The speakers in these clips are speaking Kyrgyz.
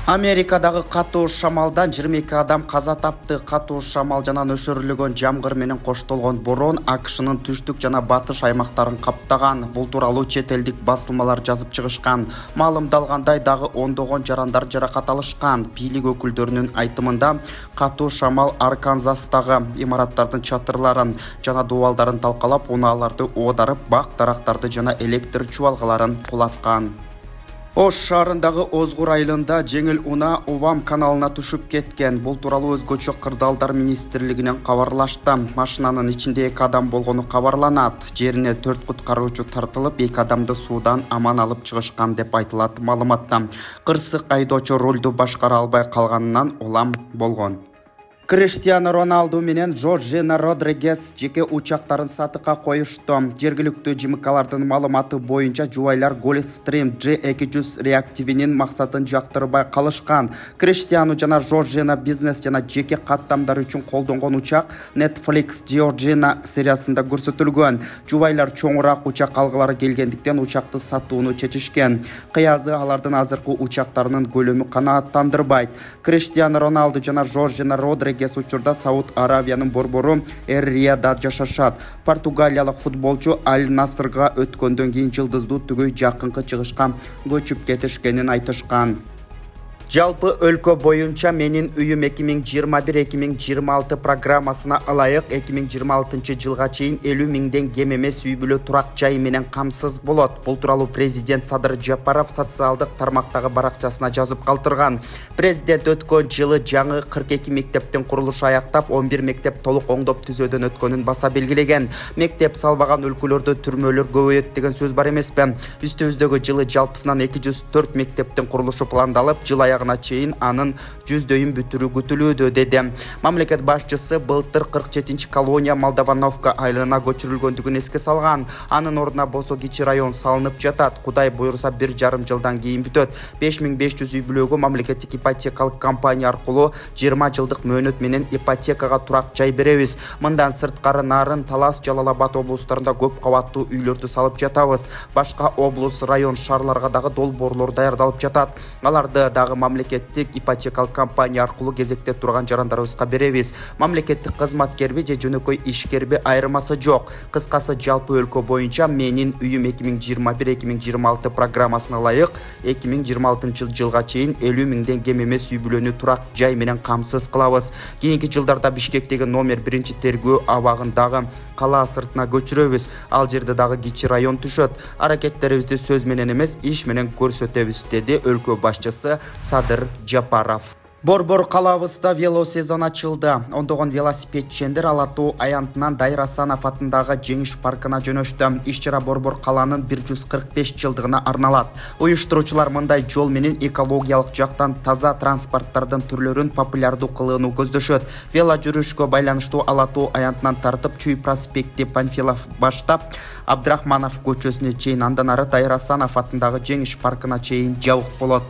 Америкадагы катуу шамалдан 22 адам каза тапты. Катуу шамал жана нөшөрлөгөн жамгыр менен коштолгон борон АКШнын түштүк жана батыш аймактарын каптаган. Бул тууралуу чет элдик басылмалар жазып чыгышкан. Маалымдалгандай дагы ондогон жарандар жаракат алышкан. Бийлик өкүлдөрүнүн айтымында катуу шамал Арканзастагы имараттардын чатырларын жана дубалдарын талкалап, унааларды оодарып, бак дарактарды жана электр чубалгаларын кулаткан. Ош шаарындагы Озгур айылында жеңил унаа Увам каналына түшүп кеткен. Бул тууралуу өзгөчө кырдаалдар министрлигинен кабарлашты. Машинанын ичинде 2 адам болгону кабарланат. Жерине 4 куткаруучу тартылып, 2 адамды суудан аман алып чыгышкан деп айтылат маалыматта. Кырсык айдоочу рулду башкара албай калганынан улам болгон. Криштиану Роналду менен Жоржина Родригес жеке учактарын сатыкка коюшту. Жергиликтүү ЖМКлардын маалыматы боюнча жубайлар Gulfstream G200 реактивинин максатын жактырбай калышкан. Криштиану жана Жоржина бизнес жана жеке каттамдар үчүн колдонгон учак Netflix Georgina сериясында көрсөтүлгөн. Жубайлар чоңураак учак алгылары келгендиктен учакты сатууну чечишкен. Кыязы алардын азыркы учактарынын көлөмү канааттандырбайт. Криштиану Роналду жана Жоржина Родригес учурда Сауд Аравиянын борбору Эр-Рияда жашашат. Португалиялык футболчу Аль-Насрга өткөндөн кийин жылдыздуу түгөй жакынкы чыгышка көчүп кетишкенин айтышкан. Жалпы өлкө боюнча менин үйүм 2021-2026 программасына ылайык 2026 жылга чейин 50 миңден кем эмес үй бүлө турак жай менен камсыз болот. Бул тууралуу президент Садыр Жапаров социалдык тармактагы баракчасына жазып калтырган. Президент өткөн жылы жаңы 42 мектептин курулушу аяктап, 11 мектеп толук оңдоп түзөөдөн өткөнүн баса белгилеген. Мектеп салбаган өлкөлөрдө түрмөлөр көбөйөт деген сөз бар эмеспи? Үстүбүздөгү жылы жалпысынан 204 мектептин курулушу пландалып, жыл аяғына чейин анын 100дөйүн бүтүрүү күтүлүүдө, деди. Мамлекет башчысы былтыр 47-чи колония Молдавановка айылына көчүрүлгөндүгүн эске салган. Анын ордуна Босо кичи район салынып жатат. Кудай буйруса 1,5 жылдан кийин бүтөт. 5500 үй бүлөгө мамлекеттик ипотекалык компания аркылуу 20 жылдык мөөнөт менен ипотекага турак жай беребиз. Мындан сырткары Нарын, Талас, Жалал-Абад облустарында көп кабаттуу үйлөрдү салып жатабыз. Башка облус, район, шаарларга дагы долбоорлор даярдалып жатат. Аларды дагы мамлекеттик ипотекалык компания аркылуу кезекте турган жарандарыбызга беребиз. Мамлекеттик кызматкерби же жөнөкөй ишкерби айырмасы жок. Кыскасы, жалпы өлкө боюнча менин үйүм 2021-2026 программасына ылайык 2026 жылга чейин 50 миңден кем эмес үй бүлөнү турак жай менен камсыз кылабыз. Кийинки жылдарда Бишкектеги номер 1 тергөө абагындагы кала сыртына көчүрөбүз. Ал жерде дагы кичи район түшөт. Аракеттерибизди сөз менен эмес, иш менен көрсөтөбүз, деди өлкө башчысы Садыр Жапаров. Борбор калабызда вело сезон ачылды. Ондогон велосипедчендер Ала Тоо аянтынан Дайыр Асанов атындагы Жеңиш паркына жөнөштү. Иш-чара Борбор каланын 145 жылдыгына арналат. Уюштуруучулар мындай жол менен экологиялык жактан таза транспорттардын түрлөрүн популярдуу кылууну көздөшөт. Вело жүрүшкө байланыштуу Ала Тоо аянтынан тартып Чүй проспекти Панфилов баштап Абдрахманов көчөсүнө чейин, андан ары Дайыр Асанов атындагы Жеңиш паркына чейин жабык болот.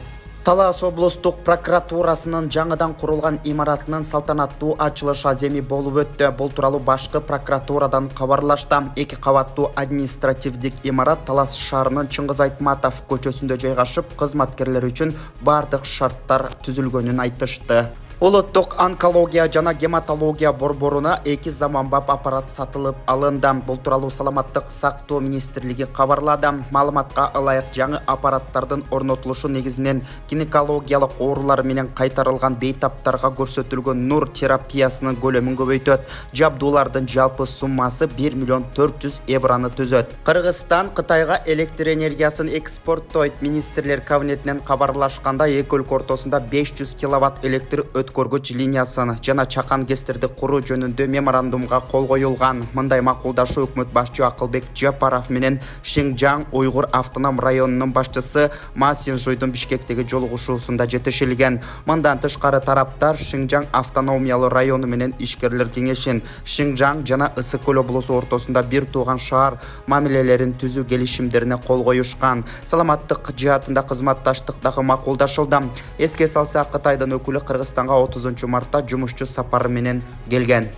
Талас облустук прокуратурасынын жаңыдан курулган имаратынын салтанаттуу ачылыш аземи болуп өттү. Бул тууралуу башкы прокуратурадан кабарлашты. 2 кабаттуу административдик имарат Талас шаарынын Чыңгыз Айтматов көчөсүндө жайгашып, кызматкерлер үчүн бардык шарттар түзүлгөнүн айтышты. Улуттук онкология жана гематология борборуна 2 заманбап аппарат сатылып алынды. Бул тууралуу саламаттык сактоо министрлиги кабарлады. Маалыматка ылайык жаңы аппараттардын орнотулушу негизинен гинекологиялык оорулар менен кайтарылган бейтаптарга көрсөтүлгөн нур терапиясынын көлөмүн көбөйтөт. Жабдуулардын жалпы суммасы 1 миллион 400 евроны түзөт. Кыргызстан Кытайга электр энергиясын экспорттойт. Министрлер кабинетинен кабарлашканда, эки өлкө ортосунда 500 киловатт электр өткөргүч линиясын жана чакан кестерди куруу жөнүндө меморандумга кол коюлган. Мындай макулдашуу өкмөт башчы Акылбек Жапаров менен Шинжаң Уйгур автоном районунун башчысы Ма Синжуйдун Бишкектеги жолугушуусунда жетишилген. Мындан тышкары тараптар Шинжаң автономиялуу району менен ишкерлер кеңешин, Шинжаң жана Ысык Көл облусу ортосунда бир тууган шаар мамилелерин түзүү келишимдерине кол коюшкан. Саламаттык жаатында кызматташтык дагы макулдашылды. Эске салсак, Кытайдын өкүлү Кыргызстанга 30 мартта жумушчу сапары менен келген.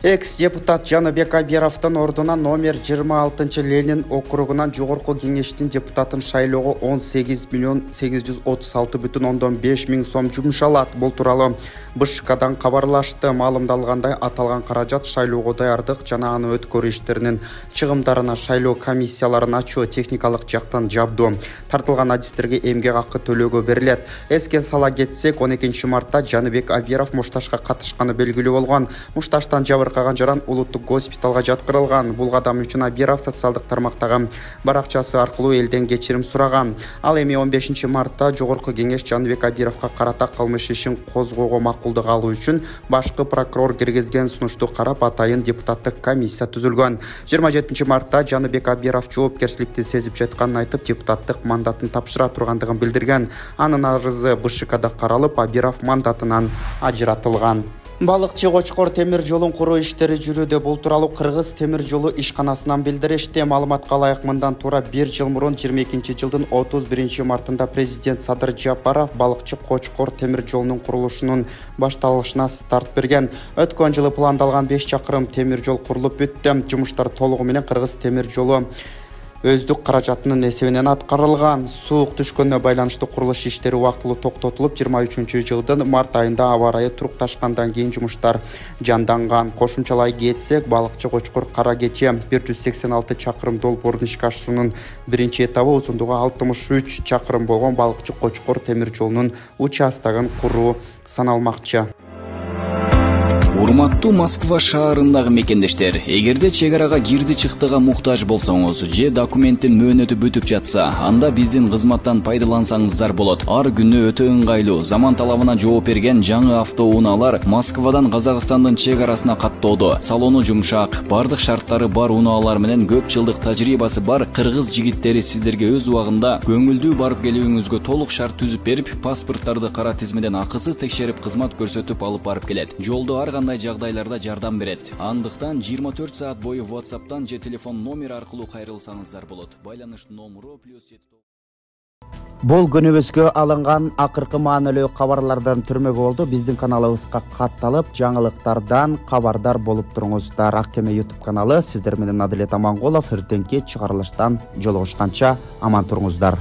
Экс-депутат Жаныбек Абировдун ордуна номер 26 Ленин округунан жогорку кеңештин депутатын шайлоого 18.836,5 миң сом жумшалат. Бул тууралуу БШКдан кабарлашты. Маалымдалгандай, аталган каражат шайлоого даярдык жана аны өткөрүү иштеринин чыгымдарына, шайлоо комиссияларын ачуу, техникалык жактан жабдуу, тартылган адистерге эмгек акы төлөөгө берилет. Эске сала кетсек, 12 мартта Жаныбек Абиров мушташка катышканы белгилүү болгон. Мушташтан жабыркаган жаран улуттук госпиталга жаткырылган. Бул кадам үчүн Абиров социалдык тармактагы баракчасы аркылуу элден кечирим сураган. Ал эми 15 мартта жогорку кеңеш Жаныбек Абировго карата кылмыш ишин козгоого макулдук алуу үчүн башкы прокурор киргизген сунушту карап, атайын депутаттык комиссия түзүлгөн. 27 мартта Жаныбек Абиров жоопкерчиликти сезип жатканын айтып, депутаттык мандатын тапшыра тургандыгын билдирген. Анын арызы БШКда каралып, Абиров мандатынан ажыратылган. Балыкчы Кочкор темир жолун куруу иштери жүрүүдө. Бул тууралуу Кыргыз темир жолу ишканасынан билдиришти. Маалыматка ылайык, мындан туура 1 жыл мурун 22 жылдын 31 мартында президент Садыр Жапаров Балыкчы Кочкор темир жолунун курулушунун башталышына старт берген. Өткөн жылы пландалган 5 чакырым темир жол курулуп бүттү. Жумуштар толугу менен Кыргыз темир жолу өздүк каражатынын эсебинен аткарылган. Суук түшкөнүнө байланыштуу курулуш иштери убактылуу токтотулуп, 23 жылдын март айында аба ырайы турукташкандан кийин жумуштар жанданган. Кошумчалай кетсек, Балыкчы Кочкор Кара Кече 186 чакырым долбоордун ишке ашуунун биринчи этабы узундугу 63 чакырым болгон Балыкчы Кочкор темир жолунун участогун куруу саналмакчы. Урматтуу Москва шаарындагы мекендештер, эгерде чек арага кирди чыктыга муктаж болсоңуз же документтин мөөнөтү бүтүп жатса, анда биздин кызматтан пайдалансаңыздар болот. Ар күнү өтө ыңгайлуу, заман талабына жооп берген жаңы автоунaalар Москвадан Казакстандын чек арасына каттоодо. Салону жумшак, бардык шарттары бар унаалар менен көп жылдык тажрыйбасы бар кыргыз жигиттери сиздерге өз убагында көңүлдүү барып келүүңүзгө толук шарт түзүп берип, паспорттарды кара тизмеден акысыз текшерип, кызмат көрсөтүп алып барып келет. Жолдо ар кандай жагдайларда жардам берет. Андыктан 24 саат бою WhatsApp'тан же телефон номер аркылуу кайрылсаңыздар болот. Байланыш номеру +7. Бул күнүбүзгө алынган акыркы маанилүү кабарлардан түрмөгү болду. Биздин каналыбызга катталып, жаңылыктардан кабардар болуп туруңуздар. Ак Кеме YouTube каналы. Сиздер менен Адилет Аманголов. Эртеңки чыгарылыштан жолугушканча аман туруңуздар.